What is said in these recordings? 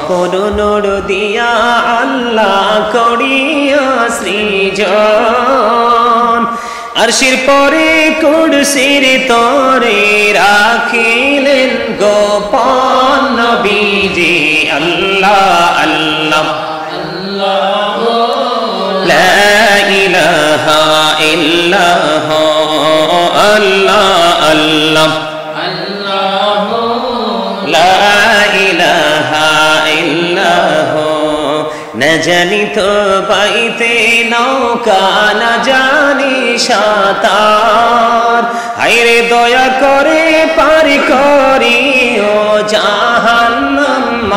অপরূপ দিয়া আল্লাহ করিয়া সৃজন আরশির পরে কুরসির তরে রাখিলেন গোপন নবীজি আল্লাহ আল্লাহ আল্লাহ লা ইলাহা ইল্লাল্লাহ আল্লাহ আল্লাহ আল্লাহ লা ইলাহা ইল্লাল্লাহ না জানি তো বাইতে নৌকা না জানি সাঁতার হায়রে দয়া করে পার করিও জাহান্নাম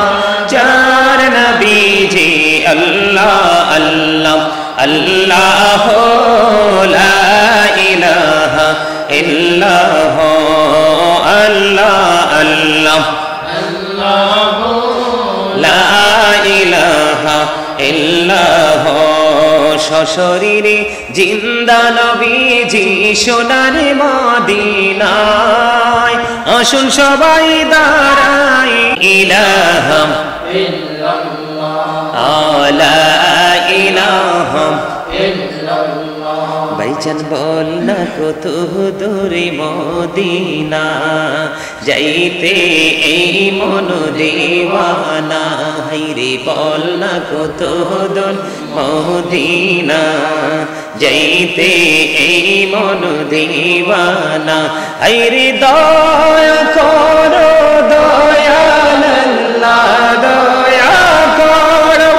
যার নবীজি আল্লাহ আল্লাহ আল্লাহ লা ইলাহা ইল্লাল্লাহ আল্লাহ আল্লাহ আল্লাহ লা ইলাহা ইল্লাল্লাহ সশরীরে জিন্দা নবীজি সোনার মদিনায় আসুন সবাই দাঁড়াই ইলাহা ইল্লাল্লাহ লা ইলাহা ইল্লাল্লাহ ভাইজান বল না কত দূরে মদিনা যাইতে এই মন দেওয়ানা হায়রে বল না কত দূর মদিনা যাইতে এই মন দেওয়ানা হায়রে দয়া করো দয়াল আল্লাহ দয়া করো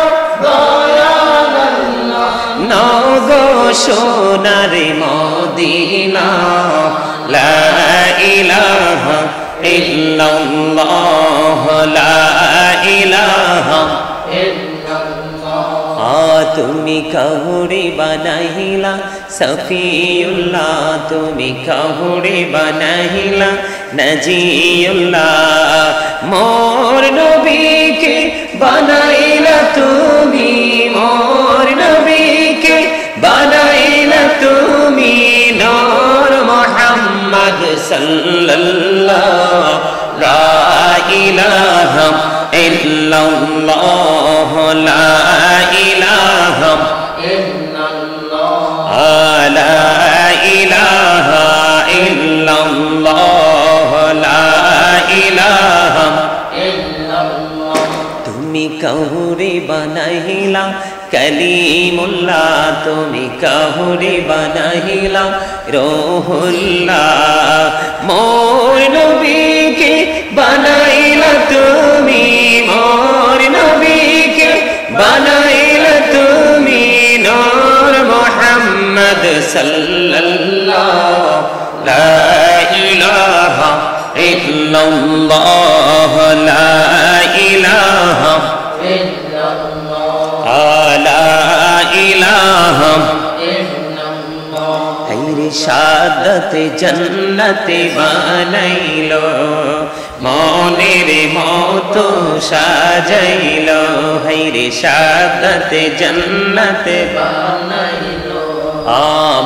দয়াল আল্লাহ নগো সোনার মদিনা লা ইলাহা ইল্লাল্লাহ লা ইলাহা ইল্লাল্লাহ তুমি কাহুরে বানাইলা সফিউল্লাহ তুমি কাহুরে বানাইলা নজিউল্লাহ মোর নবীকে বানাইলা তুমি মোর নবীকে বানাইলা তুমি নূর মুহাম্মদ সাল্লাল্লাহু লা ইলাহা ইল্লাল্লাহ লা ইলাহা ইল্লাল্লাহ লা ইলাহা ইল্লাল্লাহ লা ইলাহা ইল্লাল্লাহ তুমি কাহুরে বানাইলা কলিমুল্লাহ তুমি কাহুরে বানাইলা রূহুল্লাহ মোর নবীকে বানাইলা তুমি মোর নবীকে বানাইলা তুমি নূর মুহাম্মদ সাল্লাল্লাহু লা ইলাহা ইল্লাল্লাহ লা ইলাহা ইল্লাল্লাহ লা ইলাহা ইল্লাল্লাহ হায়রে শাহাদাতে জান্নাতে বানাইলো মনের মতো সাজাইলো হায়রে শাহাদাতে জান্নাতে বানাইলো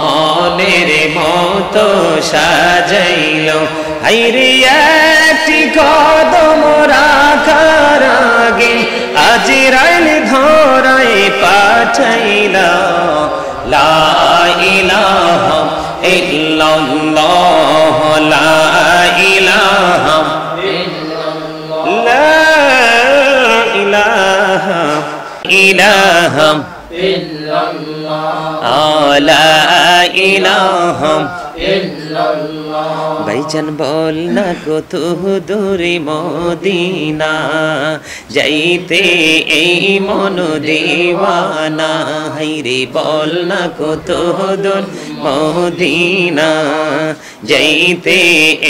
মনের মতো সাজাইলো হায়রে একটি কদম রাখার আগে আজরাইল ধরায় পাঠাইলা লা ইলাহা ইল্লাল্লাহ লা ইলাহা ইল্লাল্লাহ লা ইলাহা ইলাহা ইল্লাল্লাহ লা ইলাহা ইল্লাল্লাহ ভাইজান বল না কত দূরে মদিনা যাইতে এই মন দেওয়ানা হায়রে বল না কত দূর মদিনা যাইতে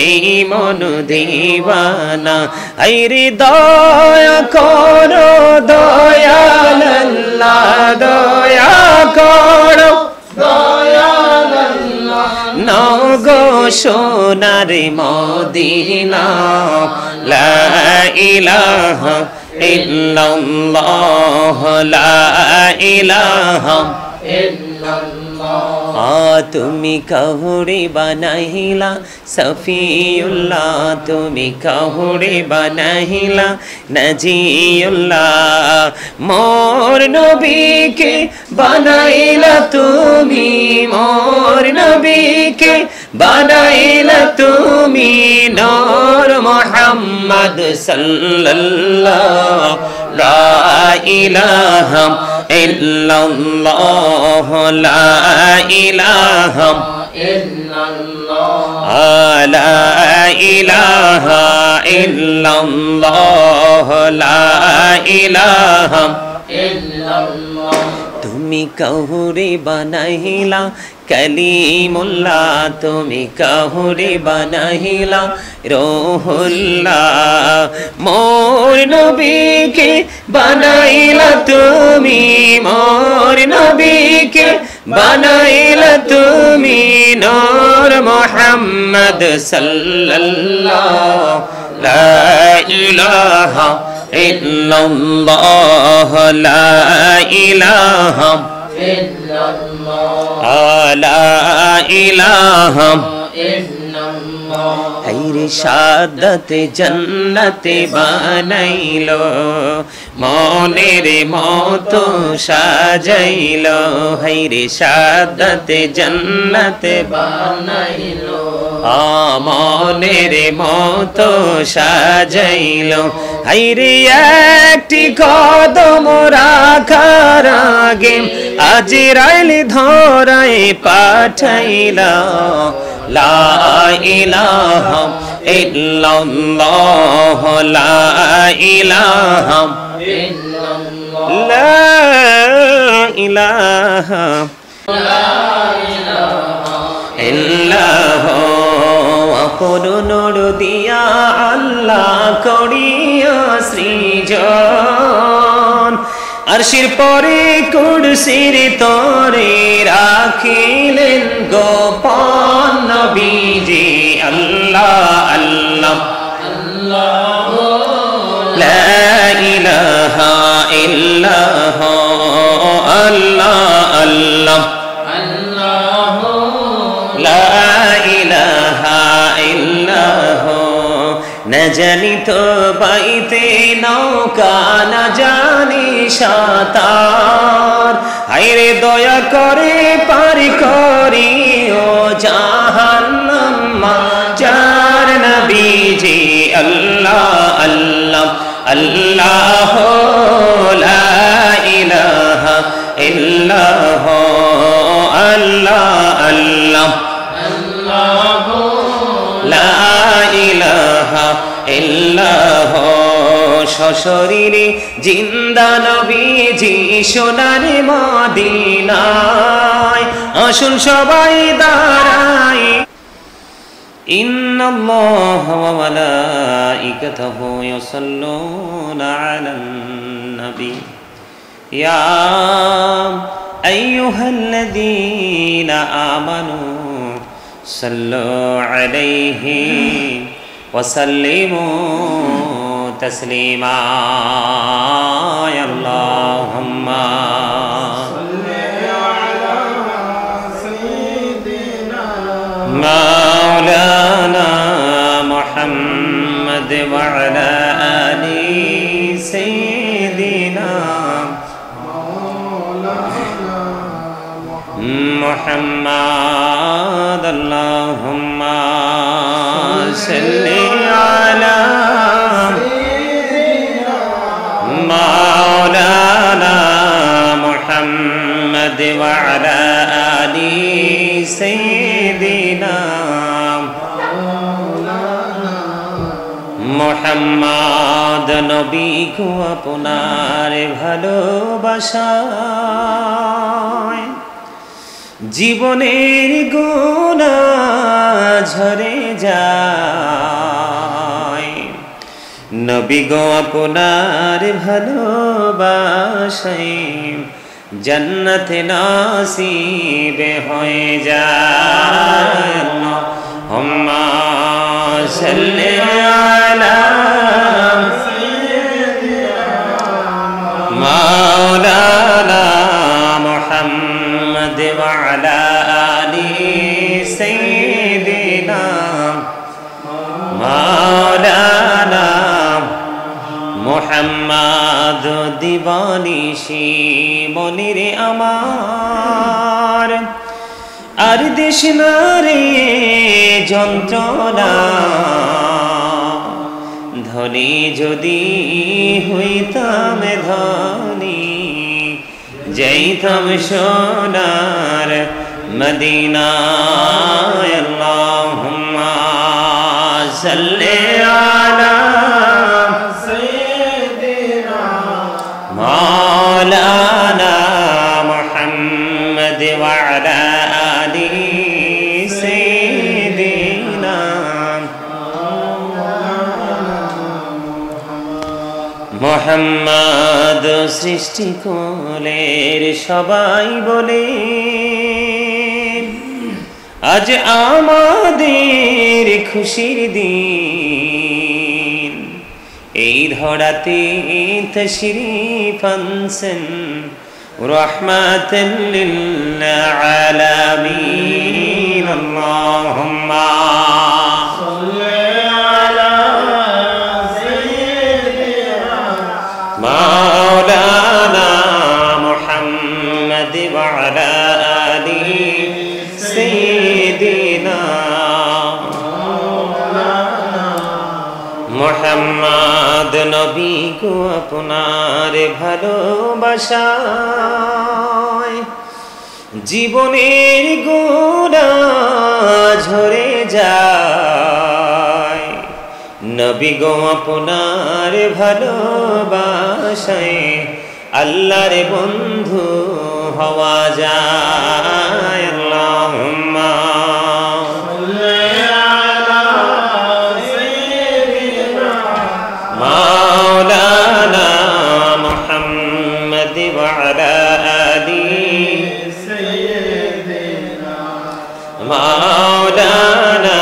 এই মন দেওয়ানা হায়রে দয়া করো দয়াল আল্লাহ দয়া করো দয়াল আল্লাহ নগো সোনার মদিনা লা ইলাহা ইল্লাল্লাহ লা ইলাহা ইল্লাল্লাহ তুমি কাহুরে বানাইলা সফিউল্লাহ, তুমি কাহুরে বানাইলা নাজিউল্লাহ। মোর নবীকে বানাইলা তুমি, মোর নবীকে বানাইলা তুমি নূর মুহাম্মদ সাল্লাল্লাহু লা ইলাহা ইল্লাল্লাহ, লা ইলাহা ইল্লাল্লাহ, লা ইলাহা ইল্লাল্লাহ, লা ইলাহা ইল্লাল্লাহ। তুমি কাহুরে বানাইলা কলিমুল্লাহ, তুমি কাহুরে বানাইলা রূহুল্লাহ। মোর নবীকে বানাইলা তুমি, মোর নবীকে বানাইলা তুমি নূর মুহাম্মদ সাল্লাল্লাহু লা ইলাহা ইল্লাল্লাহ, লা ইলাহা ইল্লাল্লাহ, লা ইলাহা ইল্লাল্লাহ। হায়রে শাহাদাতে জান্নাতে বানাইলো, মনের মতো সাজাইলো। হায়রে শাহাদাতে জান্নাতে বানাইলো, মনের মতো সাজাইলো। হায়রে একটি কদম রাখার আগে আজরাইল ধরায় পাঠাইলা। লা ইলাহা ইল্লাল্লাহ, লা ইলাহা ইল্লাল্লাহ, লা ইলাহা ইল্লাল্লাহ। করুণর দিয়া আল্লাহ করিয়া সৃজন, আরশির পরে কুরসির তরে রাখিলেন গোপন নবীজি। আল্লাহ আল্লাহ আল্লাহ, লা ইলাহা ইল্লাল্লাহ, আল্লাহ আল্লাহ আল্লাহ, লা ইলাহা ইল্লাল্লাহ। না জানি তো বাইতে নৌকা, না জানি সাঁতার, হায়রে দয়া করে পারি করিও জাহান্নাম যার নবীজি। আল্লাহ আল্লাহ আল্লাহ, লা ইলাহা ইল্লাল্লাহ, আল্লাহ আল্লাহ আল্লাহ, লা ইলাহা ইল্লাল্লাহ। সশরীরে জিন্দা নবীজি সোনার মদিনায়, আসুন সবাই দাঁড়াই। ইন্নাল্লাহা ওয়া মালাইকাতাহু ইউসাল্লুনা আলান নবী ইয়া আইয়ুহাল্লাযীনা আমানু সাল্লু আলাইহি ওয়া সাল্লিমু তাসলিমা। আল্লাহুম্মা সাল্লি আলা সাইয়্যিদিনা মাওলানা মুহাম্মদ ওয়া আলা আলি সাইয়্যিদিনা মাওলানা মুহাম্মদ। আল্লাহুম্মা সাল্লি আলা মাওলানা মুহাম্মদ ওয়া আলা আলি সাইয়্যিদিনা মুহাম্মদ। নবী গো আপনার ভালোবাসায় জীবনের গুনাহ ঝরে যায়। নবী গো আপনার ভালোবাসায় জান্নাতে নসিব হয়ে যায়। আল্লাহুম্মা সাল্লি আলা মাওলানা মুহাম্মদ ওয়া আলা মোহাম্মদ দিবানিশি মনিরে আমার আর দেশ না রে যন্ত্রণা ধনী যদি হইতাম ধনী যাইতাম সোনার মদিনায় আল্লাহুম্মা সাল্লি আলা সাইয়্যিদিনা মাওলানা মুহাম্মদ ওয়া আলা আলি সাইয়্যিদিনা মুহাম্মদ সৃষ্টি কুলের সবাই বলে আজ আমাদের খুশির দিন এই ধরাতে তশরীফ আনছেন রাহমাতাল লিল আলামিন আল্লাহুম্মা সাল্লি আলা সাইয়্যিদিনা মাওলানা মুহাম্মদ ওয়া আলা আলি সাইয়্যিদিনা মুহাম্মদ নবী গো আপনার ভালোবাসায় জীবনের গোনা ঝরে যায় নবী গো আপনার ভালোবাসায় আল্লাহর বন্ধু হওয়া যায় আল্লাহুম্মা সাল্লি আলা সাইয়্যিদিনা মাওলানা মুহাম্মদ ওয়া আলা আলি সাইয়্যিদিনা মাওলানা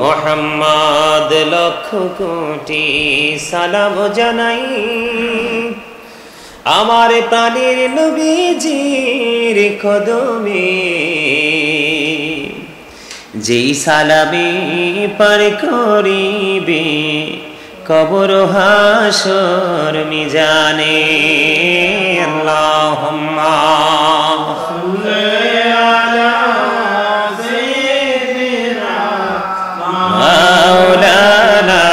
মুহাম্মদ লক্ষ কোটি সালাম জানাই আমার প্রাণের নবীজির কদমে যেই সালামে পার করিবে কবর হাসর মিজানে আল্লাহুম্মা সাল্লি আলা সাইয়্যিদিনা মাওলানা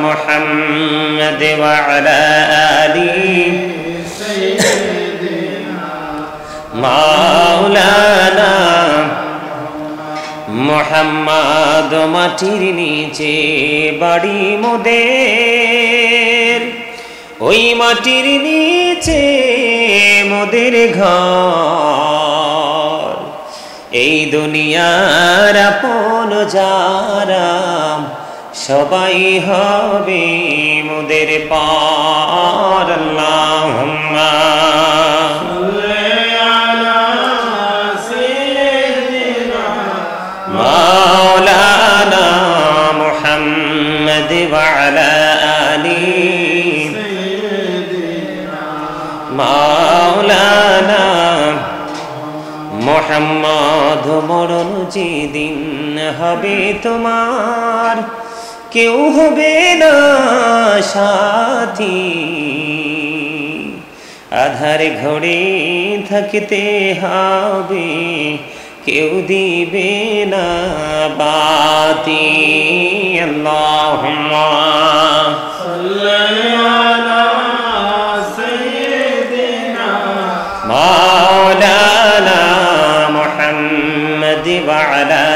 মুহাম্মদ ওয়া আলা আলি মাওলানা মুহাম্মদ মাটির নিচে বাড়ি মোদের ওই মাটির নিচে মোদের ঘর এই দুনিয়ার আপন যারা সবাই হবে মোদের পার আল্লাহুম্মা মাওলানা মুহাম্মদ ওয়া আলা আলি মাওলানা মুহাম্মদ মরণ যেদিন হবে তোমার কেউ হবে না সাথী আধার ঘরে থাকতে হবে কেউ দিবে না বাতি আল্লাহুম্মা সাল্লি আলা সাইয়্যিদিনা মাওলানা মুহাম্মদ ওয়া আলা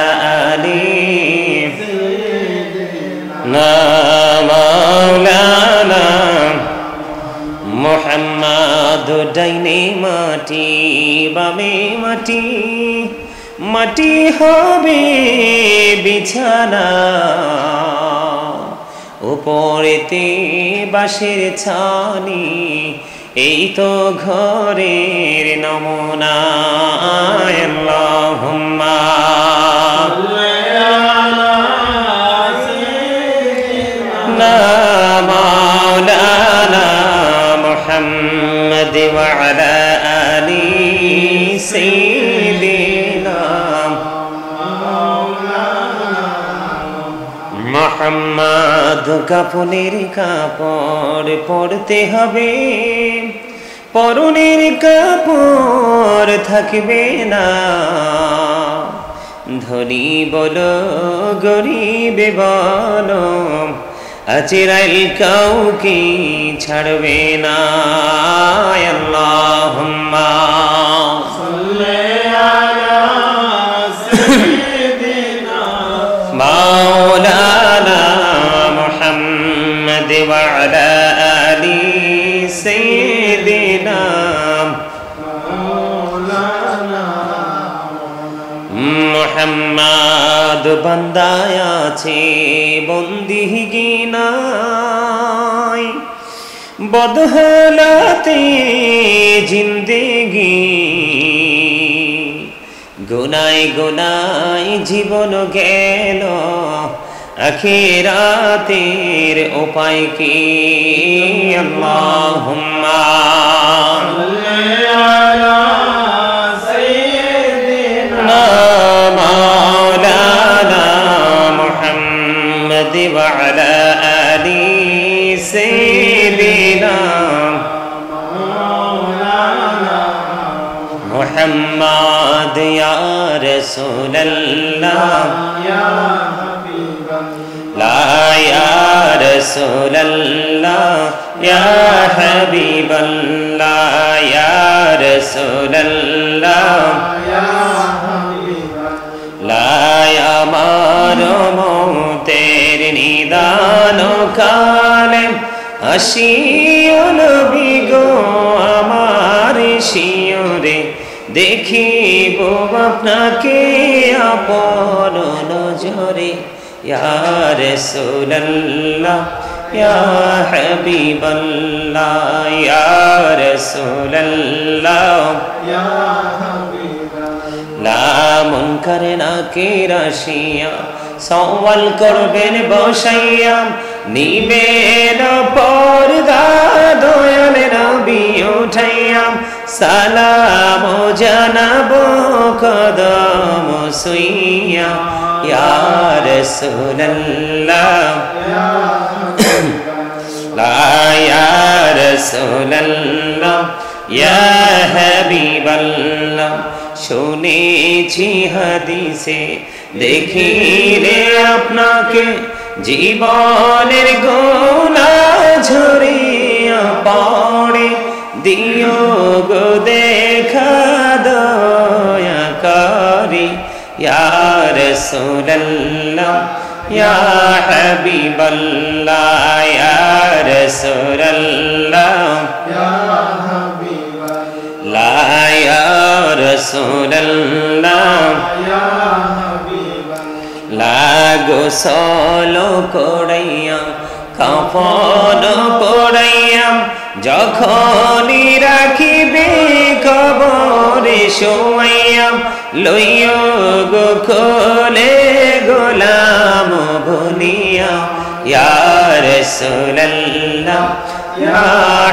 আলি সাইয়্যিদিনা মাওলানা মুহাম্মদ ডাইনে মাটি বামে মাটি মাটি হবে বিছানা উপরেতে বাঁশের ছানি এই তো ঘরের নমুনা আল্লাহুম্মা মাওলানা মুহাম্মদ ওয়া আলা আলি সাইয়্যিদিনা মোহাম্মদ কাফনের কাপড় পরতে হবে, পরনের কাপড় থাকবে না। ধনী বলো গরিব বলো, আজরাইল কাউকে ছাড়বে না। আল্লাহুম্মা সাল্লি আলা সাইয়্যিদিনা মাওলানা মুহাম্মদ ওয়া আলা আলি সাইয়্যিদিনা মুহাম্মদ। বান্দায় আছে বন্দিগিনায়, বদহালাতে জিন্দেগি, গুনায় গুনায় জীবন গেল, আখিরাতের উপায় কি? আল্লাহুম্মা সাল্লি আলা সাইয়্যিদিনা মাওলানা মুহাম্মদ ওয়া আলা আলি সাইয়্যিদিনা মাওলানা মুহাম্মদ। ইয়া রাসূলুল্লাহ ইয়া হাবিবাল্লাহ, ইয়া রাসূলুল্লাহ ইয়া হাবিবাল্লাহ, ইয়া রাসূলুল্লাহ ইয়া হাবিবাল্লাহ। আমার মৌতের নিদান কালে আসিও নবী গো আমার শিয়রে, দেখিব আপনাকে আপন নজরে। ইয়া রাসূলুল্লাহ ইয়া হাবিবাল্লাহ, ইয়া রাসূলুল্লাহ ইয়া হাবিবাল্লাহ। মুনকার নাকির আসিয়া সওয়াল করবেন বসাইয়া, নিবেন পর্দা দয়াল নবী উঠাইয়া, সালাম জানাবো কদম সুইয়া। ইয়া রাসূলুল্লাহ ইয়া রাসূলুল্লাহ ইয়া হাবিবাল্লাহ। শুনেছি হাদিসে দেখি রে আপনাকে, জীবনের গুনাহ ঝরিয়া পড়ে, দিও গো দেখা দয়া করি। ইয়া রাসূলুল্লাহ ইয়া হাবিবাল্লাহ, ইয়া রাসূলুল্লাহ ইয়া হাবিবাল্লাহ, ইয়া রাসূলুল্লাহ ইয়া হাবিবাল্লাহ। গোসল করাইয়া কাফন পরাইয়া, যখনই রাখিবে কবরে শোয়াইয়া, লইও গো কোলে গোলাম বনিয়া। ইয়া রাসূলুল্লাহ ইয়া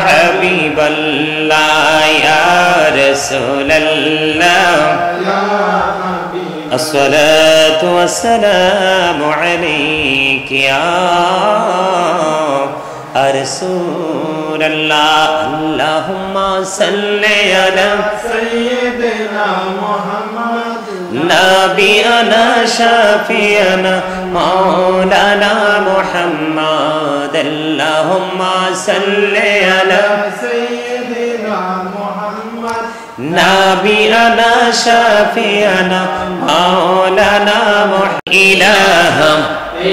হাবিবাল্লাহ, ইয়া রাসূলুল্লাহ ইয়া হাবিবাল্লাহ। আসসালাতু ওয়াসসালামু আলাইকা ইয়া রাসূলুল্লাহ। আল্লাহুম্মা সাল্লি আলা সাইয়্যিদিনা মুহাম্মদ, নাবিয়ানা শাফিয়ানা মাওলানা মুহাম্মদ। আল্লাহুম্মা সাল্লি আলা সাইয়্যিদিনা মুহাম্মদ, নাবিয়ানা শাফিয়ানা মাওলানা মুহাম্মদ। ইলাহা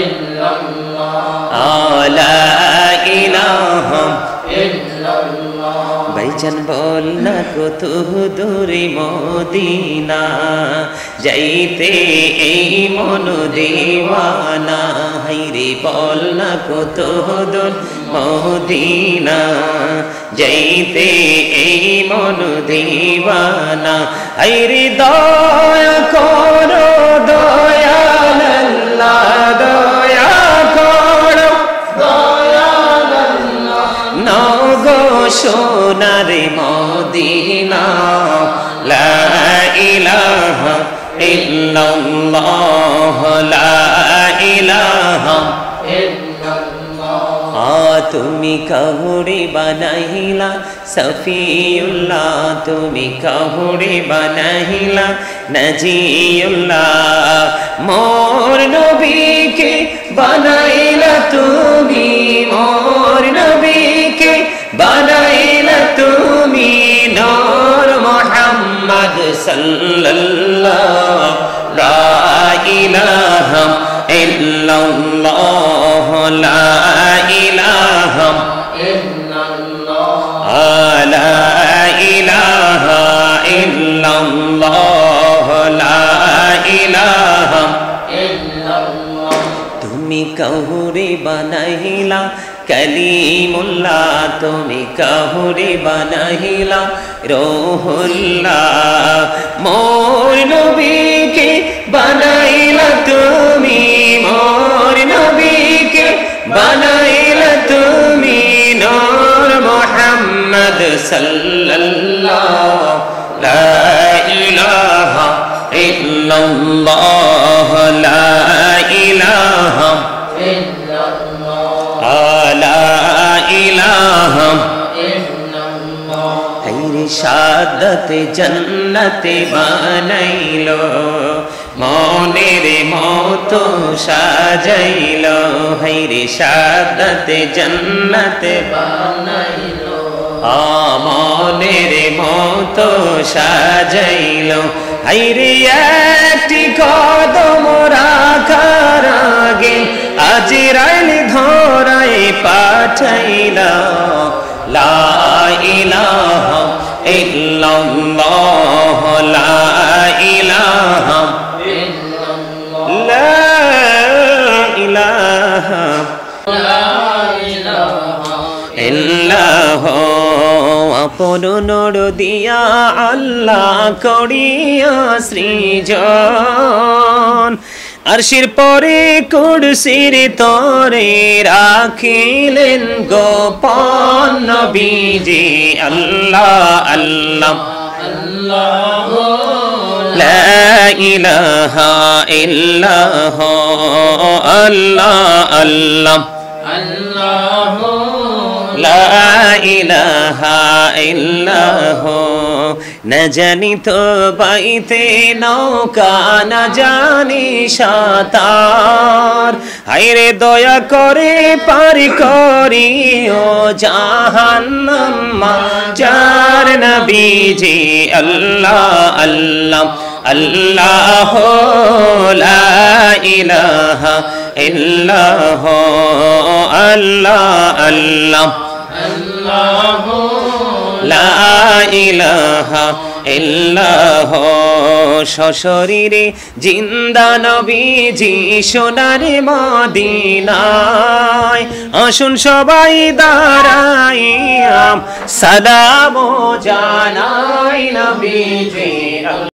ইল্লাল্লাহ লা ইলাহা ইল্লাল্লাহ। ভাইজান বল না কত দূরে মদিনা, যাইতে এই মন দিওয়ানা। হাইরে বল না কত দূর মদিনা, যাইতে এই মন দিওয়ানা। হাইরে দয়া করো দয়াল আল্লাহ, দয়া করো দয়াল আল্লাহ, নগো সোনার মদিনা। লা ইলাহা ইল্লাল্লাহ লা ইলাহা ইলাহা তুমি কাহুরে বানাইলা সফিউল্লাহ তুমি কাহুরে বানাইলা নজিউল্লাহ মোর নবীকে বানাইলা তুমি মোর নবীকে বানাইলা তুমি নূর মুহাম্মদ সাল্লাল্লাহু লা ইলাহা ইল্লাল্লাহ লা ইলাহা ইল্লাল্লাহ লা ইলাহা ইল্লাল্লাহ লা ইলাহা ইল্লাল্লাহ তুমি কাহুরে বানাইলা কলিমুল্লাহ তুমি কাহুরে বানাইলা রূহুল্লাহ মোর নবীকে বানাইলা তুমি মোর নবীকে বানাইলা তুমি নূর মুহাম্মদ সাল্লাল্লাহু লা ইলাহা ইল্লাল্লাহ লা ইলাহা ইল্লাল্লাহ লা ইলাহা ইল্লাল্লাহ হায়রে শাহাদাতে জান্নাতে বানাইলো মনের মতো সাজাইলো হায়রে শাহাদাতে জান্নাতে বানাইলো মনের মতো সাজাইলো হায়রে একটি কদম রাখার আগে আজরাইল ধরাই পাঠাইলা লা ইলাহা ইল্লাল্লাহ লা ইলাহা লা ইলাহা ইল্লাল্লাহ আপন নূর দিয়া আল্লাহ করিয়া সৃজন আরশির পরে কুরসির তরে রাখিলেন গোপন নবীজি আল্লাহ আল্লাহ আল্লাহ লা ইলাহা ইল্লাল্লাহ আল্লাহ আল্লাহ আল্লাহ লা ইলাহা ইল্লাল্লাহ না জানি তো বাইতে নৌকা না জানি সাঁতার হায়রে দয়া করে পার করিও জাহান্নাম যার নবীজি আল্লাহ আল্লাহ আল্লাহ লা ইলাহা ইল্লাল্লাহ আল্লাহ আল্লাহ আল্লাহ লা ইলাহা ইল্লাল্লাহ সশরীরে জিন্দা নবীজি সোনার মদিনায় আসুন সবাই দাঁড়াইয়া সালাম জানাই নবীজি।